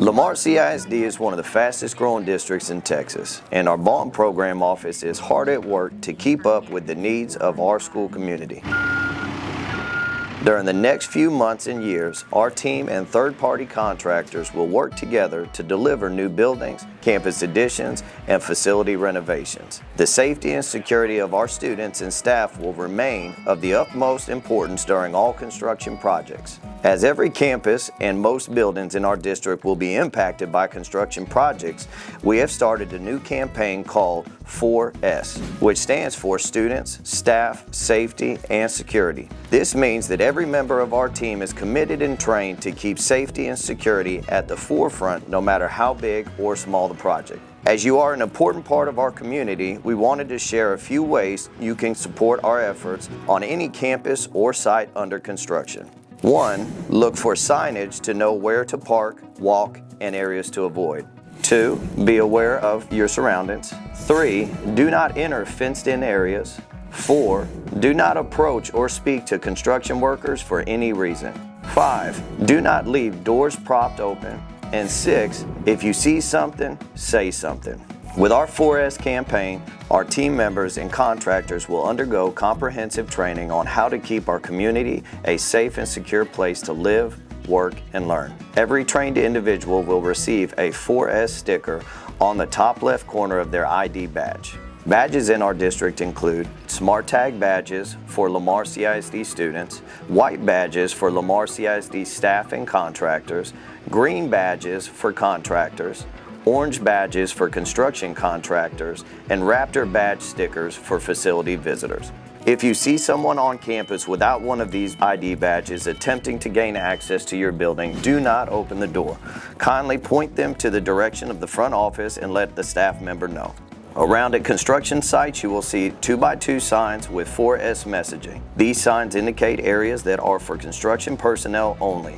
Lamar CISD is one of the fastest growing districts in Texas, and our bond program office is hard at work to keep up with the needs of our school community. During the next few months and years, our team and third-party contractors will work together to deliver new buildings, campus additions, and facility renovations. The safety and security of our students and staff will remain of the utmost importance during all construction projects. As every campus and most buildings in our district will be impacted by construction projects, we have started a new campaign called 4S, which stands for Students, Staff, Safety, and Security. This means that every member of our team is committed and trained to keep safety and security at the forefront no matter how big or small the project. As you are an important part of our community, we wanted to share a few ways you can support our efforts on any campus or site under construction. 1. Look for signage to know where to park, walk, and areas to avoid. 2. Be aware of your surroundings. 3. Do not enter fenced-in areas. 4. Do not approach or speak to construction workers for any reason. 5. Do not leave doors propped open. And 6. If you see something, say something. With our 4S campaign, our team members and contractors will undergo comprehensive training on how to keep our community a safe and secure place to live, work, and learn. Every trained individual will receive a 4S sticker on the top left corner of their ID badge. Badges in our district include Smart Tag badges for Lamar CISD students, white badges for Lamar CISD staff and contractors, green badges for contractors, orange badges for construction contractors, and Raptor badge stickers for facility visitors. If you see someone on campus without one of these ID badges attempting to gain access to your building, do not open the door. Kindly point them to the direction of the front office and let the staff member know. Around at construction sites, you will see 2x2 signs with 4S messaging. These signs indicate areas that are for construction personnel only.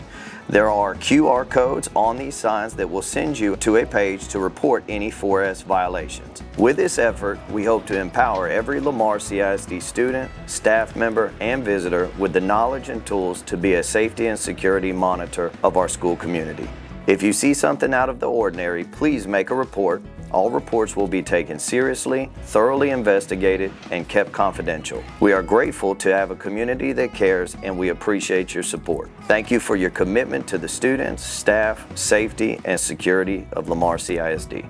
There are QR codes on these signs that will send you to a page to report any 4S violations. With this effort, we hope to empower every Lamar CISD student, staff member, and visitor with the knowledge and tools to be a safety and security monitor of our school community. If you see something out of the ordinary, please make a report. All reports will be taken seriously, thoroughly investigated, and kept confidential. We are grateful to have a community that cares, and we appreciate your support. Thank you for your commitment to the students, staff, safety, and security of Lamar CISD.